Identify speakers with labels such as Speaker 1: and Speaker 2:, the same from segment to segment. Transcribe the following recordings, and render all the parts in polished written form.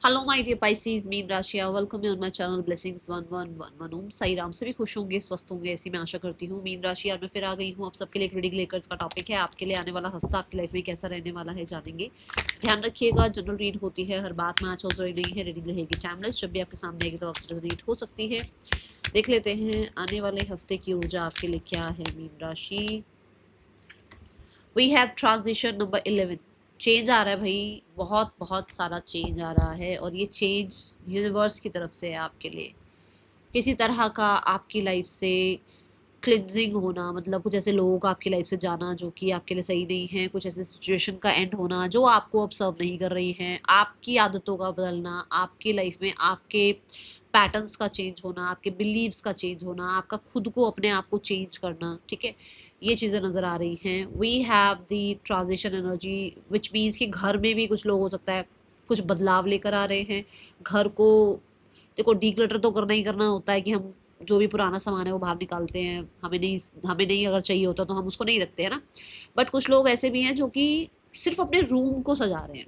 Speaker 1: Hello my dear Pisces, मीन राशि, welcome you on my channel blessings 1111। Om Sai Ram. सभी खुश होंगे, स्वस्थ होंगे, ऐसी मैं आशा करती हूँ। मीन राशि, आज मैं फिर आ गई हूँ आप सबके लिए एक रीडिंग लेकर। इसका टॉपिक है आपके लिए आने वाला हफ्ता आपकी लाइफ में कैसा रहने वाला है, जानेंगे। ध्यान रखिएगा, जनरल रीड होती है, हर बात में आज हो नहीं है, रीडिंग रहेगी टाइमलेस। जब भी आपके सामने आएगी तो आपसे रीड हो सकती है। देख लेते हैं आने वाले हफ्ते की ऊर्जा आपके लिए क्या है। मीन राशि, we have transition number 11। Change आ रहा है भाई, बहुत बहुत सारा चेंज आ रहा है, और ये चेंज यूनिवर्स की तरफ से है आपके लिए। किसी तरह का आपकी लाइफ से क्लिनजिंग होना, मतलब कुछ ऐसे लोगों का आपकी लाइफ से जाना जो कि आपके लिए सही नहीं है, कुछ ऐसे सिचुएशन का एंड होना जो आपको अब सर्व नहीं कर रही हैं, आपकी आदतों का बदलना, आपकी लाइफ में आपके पैटर्न्स का चेंज होना, आपके बिलीव्स का चेंज होना, आपका खुद को अपने आप को चेंज करना। ठीक है, ये चीज़ें नज़र आ रही हैं। We have the transition energy which means कि घर में भी कुछ लोग हो सकता है कुछ बदलाव लेकर आ रहे हैं। घर को देखो, डीक्लटर तो करना ही करना होता है कि हम जो भी पुराना सामान है वो बाहर निकालते हैं। हमें नहीं अगर चाहिए होता तो हम उसको नहीं रखते हैं ना। बट कुछ लोग ऐसे भी हैं जो कि सिर्फ अपने रूम को सजा रहे हैं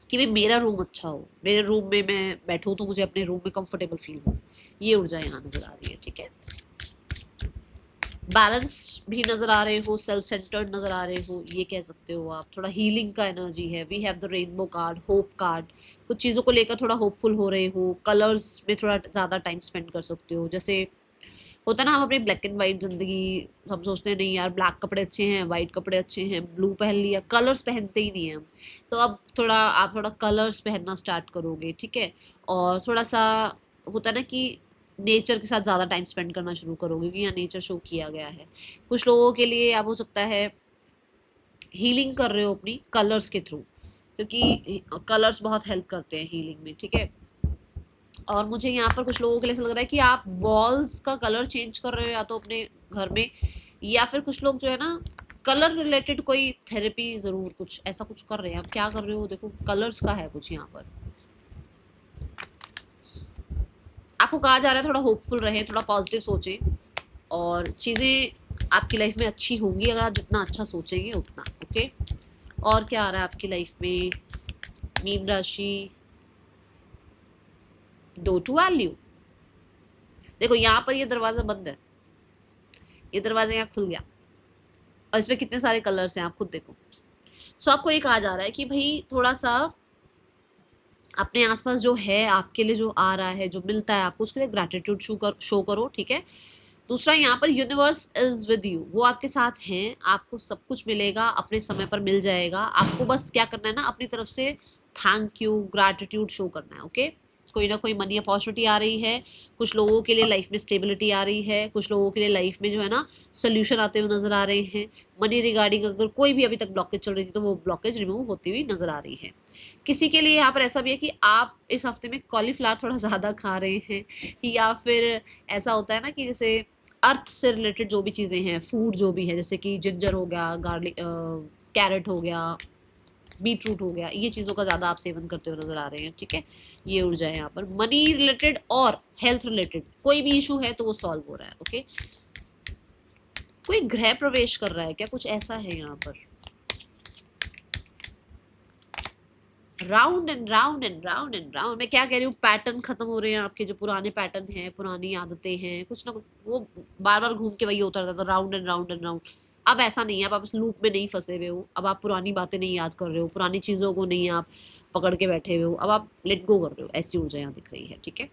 Speaker 1: कि भाई मेरा रूम अच्छा हो, मेरे रूम में मैं बैठूं तो मुझे अपने रूम में कंफर्टेबल फील हो। ये ऊर्जा यहाँ नजर आ रही है। ठीक है, बैलेंस भी नजर आ रहे हो, सेल्फ सेंटर्ड नजर आ रहे हो, ये कह सकते हो आप। थोड़ा हीलिंग का एनर्जी है। We have the rainbow card, hope card. कुछ चीज़ों को लेकर थोड़ा होपफुल हो रहे हो, कलर्स में थोड़ा ज़्यादा टाइम स्पेंड कर सकते हो। जैसे होता है ना, हम अपनी ब्लैक एंड वाइट जिंदगी, हम सोचते हैं नहीं यार ब्लैक कपड़े अच्छे हैं, वाइट कपड़े अच्छे हैं, ब्लू पहन लिया, कलर्स पहनते ही नहीं हैं हम। तो अब थोड़ा आप थोड़ा कलर्स पहनना स्टार्ट करोगे। ठीक है, और थोड़ा सा होता है ना कि नेचर के साथ ज़्यादा टाइम स्पेंड करना शुरू करोगे, क्योंकि यहाँ नेचर शो किया गया है। कुछ लोगों के लिए आप हो सकता है हीलिंग कर रहे हो अपनी कलर्स के थ्रू, क्योंकि कलर्स बहुत हेल्प करते हैं हीलिंग में। ठीक है, और मुझे यहाँ पर कुछ लोगों के लिए ऐसा लग रहा है कि आप वॉल्स का कलर चेंज कर रहे हो या तो अपने घर में, या फिर कुछ लोग जो है ना कलर रिलेटेड कोई थेरेपी ज़रूर कुछ ऐसा कुछ कर रहे हैं। आप क्या कर रहे हो, देखो कलर्स का है कुछ यहाँ पर। आपको कहा जा रहा है थोड़ा होपफुल रहें, थोड़ा पॉजिटिव सोचें, और चीज़ें आपकी लाइफ में अच्छी होंगी अगर आप जितना अच्छा सोचेंगे उतना। ओके, और क्या आ रहा है आपकी लाइफ में मीन राशि? डो टू वैल्यू। देखो यहाँ पर ये दरवाज़ा बंद है, ये दरवाज़ा यहाँ खुल गया, और इसमें कितने सारे कलर्स हैं आप खुद देखो। सो आपको ये कहा जा रहा है कि भाई थोड़ा सा अपने आसपास जो है आपके लिए, जो आ रहा है, जो मिलता है आपको, उसके लिए ग्रैटिट्यूड शो करो। ठीक है, दूसरा यहाँ पर यूनिवर्स इज विद यू, वो आपके साथ हैं, आपको सब कुछ मिलेगा, अपने समय पर मिल जाएगा। आपको बस क्या करना है ना, अपनी तरफ से थैंक यू, ग्रैटिट्यूड शो करना है। ओके, कोई ना कोई मनी अपॉर्चुनिटी आ रही है, कुछ लोगों के लिए लाइफ में स्टेबिलिटी आ रही है, कुछ लोगों के लिए लाइफ में जो है ना सोल्यूशन आते हुए नजर आ रहे हैं। मनी रिगार्डिंग अगर कोई भी अभी तक ब्लॉकेज चल रही थी तो वो ब्लॉकेज रिमूव होती हुई नजर आ रही है। किसी के लिए यहाँ पर ऐसा भी है कि आप इस हफ्ते में कॉलीफ्लावर थोड़ा ज़्यादा खा रहे हैं, या फिर ऐसा होता है ना कि जैसे अर्थ से रिलेटेड जो भी चीज़ें हैं, फूड जो भी है, जैसे कि जिंजर हो गया, गार्लिक, कैरेट हो गया, बीट रूट हो गया, ये चीज़ों का ज़्यादा आप सेवन करते हुए नजर आ रहे हैं। ठीक है, ये ऊर्जा है यहाँ पर। मनी रिलेटेड और हेल्थ रिलेटेड कोई भी इशू है तो वो सॉल्व हो रहा है। ओके, कोई गृह प्रवेश कर रहा है क्या, कुछ ऐसा है यहाँ पर। Round and round and round and round, मैं क्या कह रही हूँ, पैटर्न खत्म हो रहे हैं आपके, जो पुराने पैटर्न हैं, पुरानी आदतें हैं, कुछ ना कुछ वो बार बार घूम के वही होता रहता था, round and round and round. अब ऐसा नहीं है, अब आप इस लूप में नहीं फंसे हुए हो, अब आप पुरानी बातें नहीं याद कर रहे हो, पुरानी चीज़ों को नहीं आप पकड़ के बैठे हुए हो, अब आप लेट गो कर रहे हो। ऐसी ऊर्जा यहाँ दिख रही है। ठीक है,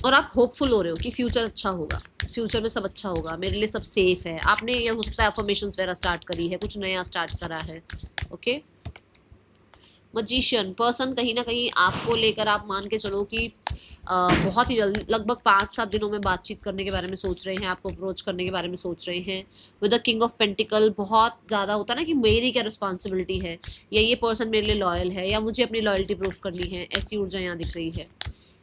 Speaker 1: और आप होपफुल हो रहे हो कि फ्यूचर अच्छा होगा, फ्यूचर में सब अच्छा होगा, मेरे लिए सब सेफ है। आपने ये हो सकता है अफर्मेशंस वगैरह स्टार्ट करी है, कुछ नया स्टार्ट करा है। ओके, मजिशियन पर्सन कहीं ना कहीं आपको लेकर आप मान के चलो कि बहुत ही जल्दी, लगभग 5-7 दिनों में बातचीत करने के बारे में सोच रहे हैं, आपको अप्रोच करने के बारे में सोच रहे हैं। With the king of pentacle, बहुत ज़्यादा होता है ना कि मेरी क्या रिस्पॉन्सिबिलिटी है, या ये पर्सन मेरे लिए लॉयल है, या मुझे अपनी लॉयल्टी प्रूफ करनी है, ऐसी ऊर्जा यहाँ दिख रही है।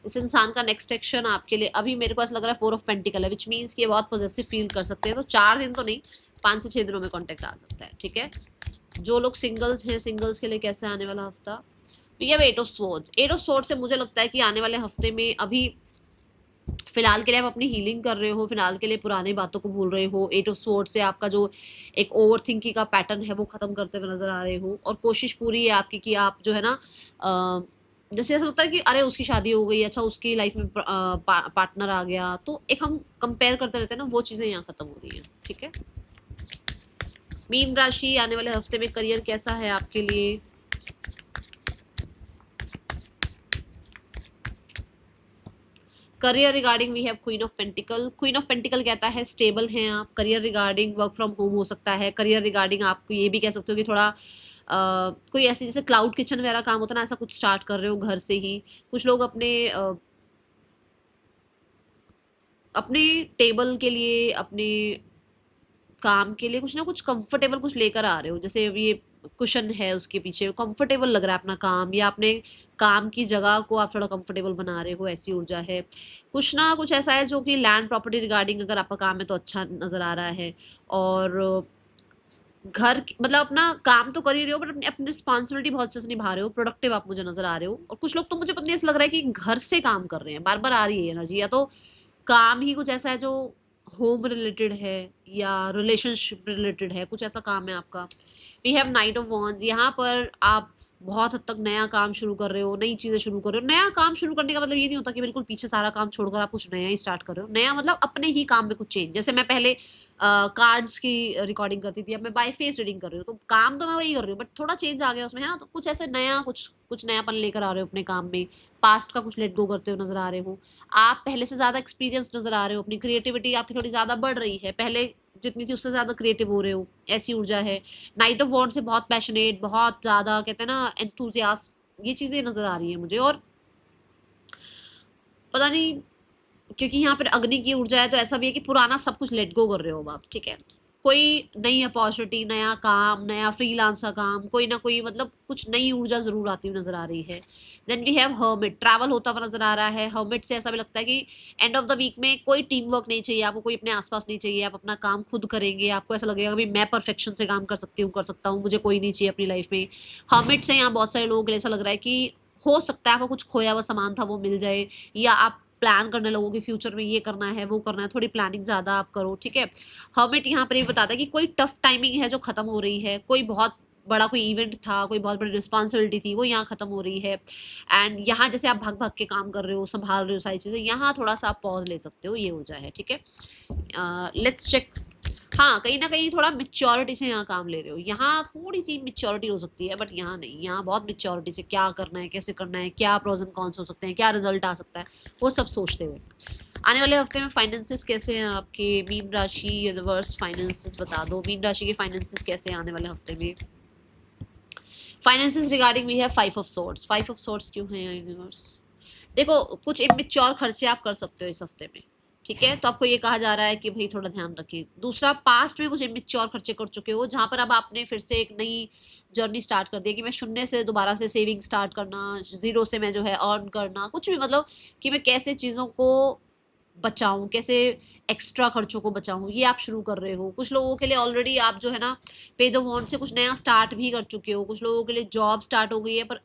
Speaker 1: इस इंसान का नेक्स्ट एक्शन आपके लिए अभी मेरे को ऐसा लग रहा है 4 ऑफ पेंटिकल है, विच मीन्स कि ये बहुत पॉजिटिव फील कर सकते हैं। तो 4 दिन तो नहीं, 5 से 6 दिनों में कॉन्टेक्ट आ सकता है। ठीक है, जो लोग सिंगल्स हैं, सिंगल्स के लिए कैसे आने वाला हफ्ता। ये eight of swords, eight of swords से मुझे लगता है कि आने वाले हफ्ते में अभी फिलहाल के लिए आप अपनी हीलिंग कर रहे हो, फिलहाल के लिए पुरानी बातों को भूल रहे हो। एट ऑफ स्वॉर्ड से आपका जो एक ओवर थिंकिंग का पैटर्न है वो खत्म करते हुए नजर आ रहे हो, और कोशिश पूरी है आपकी कि आप जो है ना जैसे ऐसा लगता है कि अरे उसकी शादी हो गई, अच्छा उसकी लाइफ में पार्टनर आ गया, तो एक हम कंपेयर करते रहते हैं ना, वो चीजें यहाँ खत्म हो रही हैं। ठीक है, मीन राशि आने वाले हफ्ते में करियर कैसा है आपके लिए? Career regarding we have queen of pentacle. Queen of pentacle कहता है स्टेबल हैं आप। Career regarding work from home हो सकता है। करियर रिगार्डिंग आप ये भी कह सकते हो कि थोड़ा कोई ऐसी जैसे क्लाउड किचन वगैरह काम होता है ना, ऐसा कुछ स्टार्ट कर रहे हो घर से ही। कुछ लोग अपने टेबल के लिए, अपने काम के लिए कुछ ना कुछ कंफर्टेबल कुछ लेकर आ रहे हो, जैसे ये कुशन है उसके पीछे, कंफर्टेबल लग रहा है अपना काम, या अपने काम की जगह को आप थोड़ा कंफर्टेबल बना रहे हो, ऐसी ऊर्जा है। कुछ ना कुछ ऐसा है जो कि लैंड प्रॉपर्टी रिगार्डिंग अगर आपका काम है तो अच्छा नजर आ रहा है। और मतलब अपना काम तो कर ही रहे हो, बट अपनी अपनी रिस्पॉन्सिबिलिटी बहुत अच्छे से निभा रहे हो, प्रोडक्टिव आप मुझे नजर आ रहे हो। और कुछ लोग तो मुझे पता नहीं ऐसा लग रहा है कि घर से काम कर रहे हैं, बार बार आ रही है एनर्जी, या तो काम ही कुछ ऐसा है जो होम रिलेटेड है या रिलेशनशिप रिलेटेड है, कुछ ऐसा काम है आपका। We have knight of wands. यहाँ पर आप बहुत हद तक नया काम शुरू कर रहे हो, नई चीजें शुरू कर रहे हो। नया काम शुरू करने का मतलब ये नहीं होता कि बिल्कुल पीछे सारा काम छोड़कर आप कुछ नया ही स्टार्ट कर रहे हो। नया मतलब अपने ही काम में कुछ चेंज। जैसे मैं पहले कार्ड्स की रिकॉर्डिंग करती थी, अब मैं बाय फेस रीडिंग कर रही हूँ, तो काम तो मैं वही कर रही हूँ, बट थोड़ा चेंज आ गया उसमें, है ना। तो कुछ ऐसे नया कुछ नयापन लेकर आ रहे हो अपने काम में। पास्ट का कुछ लेट गो करते हुए नजर आ रहे हो। आप पहले से ज्यादा एक्सपीरियंस नजर आ रहे हो, अपनी क्रिएटिविटी आपकी थोड़ी ज्यादा बढ़ रही है, पहले जितनी थी उससे ज्यादा क्रिएटिव हो रहे हो, ऐसी ऊर्जा है। नाइट ऑफ वॉन्ड से बहुत पैशनेट, बहुत ज्यादा कहते हैं ना एंथुजियास्ट, ये चीजें नजर आ रही है मुझे। और पता नहीं, क्योंकि यहाँ पर अग्नि की ऊर्जा है, तो ऐसा भी है कि पुराना सब कुछ लेट गो कर रहे हो आप। ठीक है, कोई नई अपॉर्चुनिटी, नया काम, नया फ्रीलांस का काम, कोई ना कोई मतलब कुछ नई ऊर्जा जरूर आती हुई नजर आ रही है। Then we have hermit. Travel होता हुआ नजर आ रहा है। हर्मिट से ऐसा भी लगता है कि एंड ऑफ द वीक में कोई टीम वर्क नहीं चाहिए आपको, कोई अपने आसपास नहीं चाहिए, आप अपना काम खुद करेंगे। आपको ऐसा लगेगा कि मैं परफेक्शन से काम कर सकता हूँ, मुझे कोई नहीं चाहिए अपनी लाइफ में। हर्मिट से यहाँ बहुत सारे लोगों के लिए ऐसा लग रहा है कि हो सकता है आपको कुछ खोया हुआ सामान था वो मिल जाए, या आप प्लान करने लगो कि फ्यूचर में ये करना है वो करना है, थोड़ी प्लानिंग ज्यादा आप करो। ठीक है, हर्मिट यहाँ पर ये बताता है कि कोई टफ टाइमिंग है जो खत्म हो रही है, कोई बहुत बड़ा कोई इवेंट था, कोई बहुत बड़ी रिस्पॉन्सिबिलिटी थी, वो यहाँ खत्म हो रही है। एंड यहाँ जैसे आप भाग भाग के काम कर रहे हो, संभाल रहे हो सारी चीजें, यहाँ थोड़ा सा आप पॉज ले सकते हो, ये ऊर्जा है। ठीक है, लेट्स चेक। हाँ, कहीं ना कहीं थोड़ा मिच्योरिटी से यहाँ काम ले रहे हो, यहाँ थोड़ी सी मिच्योरिटी हो सकती है, बट यहाँ नहीं, यहाँ बहुत मिच्योरिटी से क्या करना है, कैसे करना है, क्या प्रोज एंड कॉन्स हो सकते हैं, क्या रिजल्ट आ सकता है, वो सब सोचते हुए। आने वाले हफ्ते में फाइनेंसेस कैसे हैं आपके? मीन राशि यूनिवर्स फाइनेंसेस बता दो, मीन राशि के फाइनेंसेस कैसे हैं आने वाले हफ्ते में? फाइनेंसेस रिगार्डिंग वी है 5 ऑफ सोर्ड्स। 5 ऑफ सोर्ड्स क्यों है यूनिवर्स? देखो, कुछ इमेच्योर खर्चे आप कर सकते हो इस हफ्ते में। ठीक है, तो आपको ये कहा जा रहा है कि भाई थोड़ा ध्यान रखिए। दूसरा, पास्ट में कुछ इमेच्योर खर्चे कर चुके हो, जहां पर अब आपने फिर से एक नई जर्नी स्टार्ट कर दी कि मैं शून्य से दोबारा से सेविंग स्टार्ट करना, जीरो से मैं जो है अर्न करना, कुछ भी मतलब कि मैं कैसे चीज़ों को बचाऊं, कैसे एक्स्ट्रा खर्चों को बचाऊं, ये आप शुरू कर रहे हो। कुछ लोगों के लिए ऑलरेडी आप जो है ना पे द वॉन्ट से कुछ नया स्टार्ट भी कर चुके हो। कुछ लोगों के लिए जॉब स्टार्ट हो गई है, पर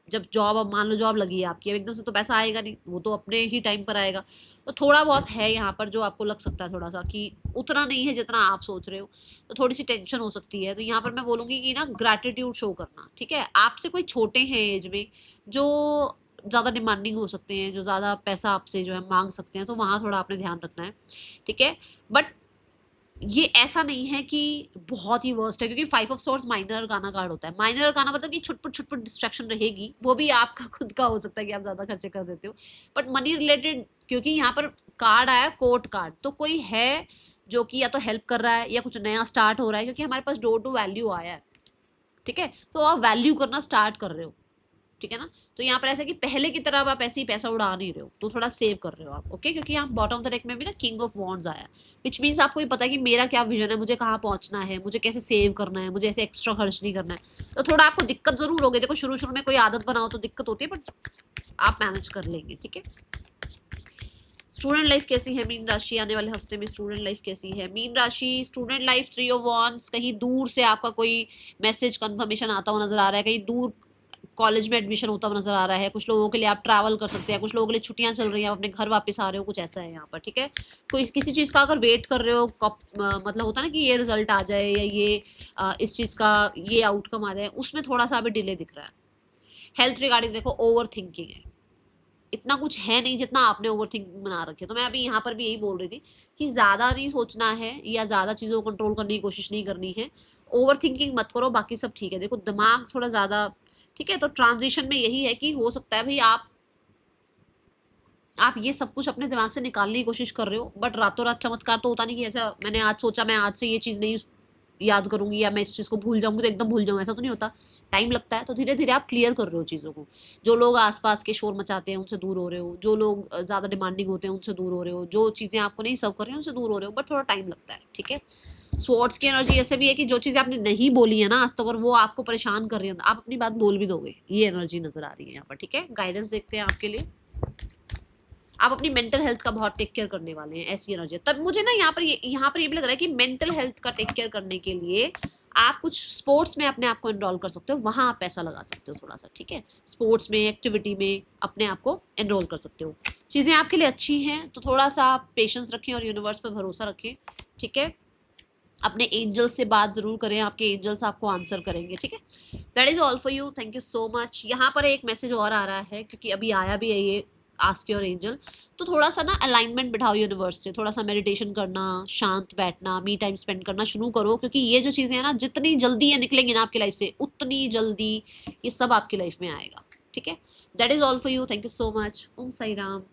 Speaker 1: जब जॉब, अब मान लो जॉब लगी है आपकी, अब एकदम से तो पैसा आएगा नहीं, वो तो अपने ही टाइम पर आएगा। तो थोड़ा बहुत है यहाँ पर जो आपको लग सकता है थोड़ा सा कि उतना नहीं है जितना आप सोच रहे हो, तो थोड़ी सी टेंशन हो सकती है। तो यहाँ पर मैं बोलूँगी कि ना ग्रैटिट्यूड शो करना। ठीक है, आपसे कोई छोटे हैं एज में, जो ज़्यादा डिमांडिंग हो सकते हैं, जो ज़्यादा पैसा आपसे जो है मांग सकते हैं, तो वहाँ थोड़ा आपने ध्यान रखना है। ठीक है, बट ये ऐसा नहीं है कि बहुत ही वर्स्ट है, क्योंकि 5 ऑफ सोर्स माइनर गाना कार्ड होता है। माइनर गाना मतलब कि छुटपुट छुटपुट डिस्ट्रैक्शन रहेगी, वो भी आपका खुद का हो सकता है कि आप ज्यादा खर्चे कर देते हो, बट मनी रिलेटेड, क्योंकि यहाँ पर कार्ड आया कोर्ट कार्ड, तो कोई है जो कि या तो हेल्प कर रहा है या कुछ नया स्टार्ट हो रहा है, क्योंकि हमारे पास डोर टू वैल्यू आया है। ठीक है, तो आप वैल्यू करना स्टार्ट कर रहे हो। ठीक है ना, तो यहाँ पर ऐसा कि पहले की तरह आप ऐसे ही पैसा उड़ा नहीं रहे हो, तो थोड़ा सेव कर रहे हो आप। ओके, क्योंकि यहाँ बॉटम ऑफ द डेक में भी ना किंग ऑफ वॉन्ड्स आया, विच मीन्स आपको ये पता है कि मेरा क्या विजन है, मुझे कहाँ पहुंचना है, मुझे कैसे सेव करना है, मुझे ऐसे एक्स्ट्रा खर्च नहीं करना है। तो थोड़ा आपको दिक्कत जरूर होगी, देखो शुरू शुरू में कोई आदत बनाओ तो दिक्कत होती है, बट आप मैनेज कर लेंगे। ठीक है, स्टूडेंट लाइफ कैसी है मीन राशि आने वाले हफ्ते में? स्टूडेंट लाइफ कैसी है मीन राशि? स्टूडेंट लाइफ 3 ऑफ वॉन्ड्स, कहीं दूर से आपका कोई मैसेज कंफर्मेशन आता हुआ नजर आ रहा है, कहीं दूर कॉलेज में एडमिशन होता हुआ नजर आ रहा है, कुछ लोगों के लिए आप ट्रैवल कर सकते हैं, कुछ लोगों के लिए छुट्टियां चल रही हैं, आप अपने घर वापस आ रहे हो, कुछ ऐसा है यहाँ पर, ठीक है। कोई किसी चीज़ का अगर वेट कर रहे हो, मतलब होता है ना कि ये रिजल्ट आ जाए या ये इस चीज़ का ये आउटकम आ जाए, उसमें थोड़ा सा अभी डिले दिख रहा है। हेल्थ रिगार्डिंग देखो ओवर थिंकिंग है, इतना कुछ है नहीं जितना आपने ओवर थिंकिंग बना रखी है। तो मैं अभी यहाँ पर भी यही बोल रही थी कि ज़्यादा नहीं सोचना है या ज़्यादा चीज़ों को कंट्रोल करने की कोशिश नहीं करनी है, ओवर थिंकिंग मत करो, बाकी सब ठीक है। देखो दिमाग थोड़ा ज़्यादा, ठीक है। तो ट्रांजिशन में यही है कि हो सकता है भाई आप ये सब कुछ अपने दिमाग से निकालने की कोशिश कर रहे हो, बट रातों रात चमत्कार तो होता नहीं कि ऐसा मैंने आज सोचा मैं आज से ये चीज़ नहीं याद करूंगी या मैं इस चीज़ को भूल जाऊंगी तो एकदम भूल जाऊँ, ऐसा तो नहीं होता। टाइम लगता है, तो धीरे धीरे आप क्लियर कर रहे हो चीज़ों को। जो लोग आसपास के शोर मचाते हैं उनसे दूर हो रहे हो, जो लोग ज़्यादा डिमांडिंग होते हैं उनसे दूर हो रहे हो, जो चीज़ें आपको नहीं सर्व कर रही हैं उनसे दूर हो रहे हो, बट थोड़ा टाइम लगता है, ठीक है। स्वॉर्ड्स की एनर्जी ऐसे भी है कि जो चीज़ें आपने नहीं बोली है ना आज तक और वो आपको परेशान कर रही है, आप अपनी बात बोल भी दोगे, ये एनर्जी नजर आ रही है यहाँ पर, ठीक है। गाइडेंस देखते हैं आपके लिए। आप अपनी मेंटल हेल्थ का बहुत टेक केयर करने वाले हैं, ऐसी एनर्जी। तब मुझे ना यहाँ पर ये भी लग रहा है कि मेंटल हेल्थ का टेक केयर करने के लिए आप कुछ स्पोर्ट्स में अपने आप को एनरोल कर सकते हो, वहां आप पैसा लगा सकते हो थोड़ा सा, ठीक है। स्पोर्ट्स में, एक्टिविटी में अपने आप को एनरोल कर सकते हो। चीज़ें आपके लिए अच्छी हैं, तो थोड़ा सा आप पेशेंस रखें और यूनिवर्स पर भरोसा रखें, ठीक है। अपने एंजल्स से बात जरूर करें, आपके एंजल्स आपको आंसर करेंगे, ठीक है। That is all for you, thank you so much. यहाँ पर एक मैसेज और आ रहा है क्योंकि अभी आया भी है ये आस्क योर एंजल, तो थोड़ा सा ना अलाइनमेंट बिठाओ यूनिवर्स से, थोड़ा सा मेडिटेशन करना, शांत बैठना, मी टाइम स्पेंड करना शुरू करो, क्योंकि ये जो चीज़ें हैं ना जितनी जल्दी ये निकलेंगी ना आपकी लाइफ से उतनी जल्दी ये सब आपकी लाइफ में आएगा, ठीक है। That is all for you, thank you so much. Om Sai Ram.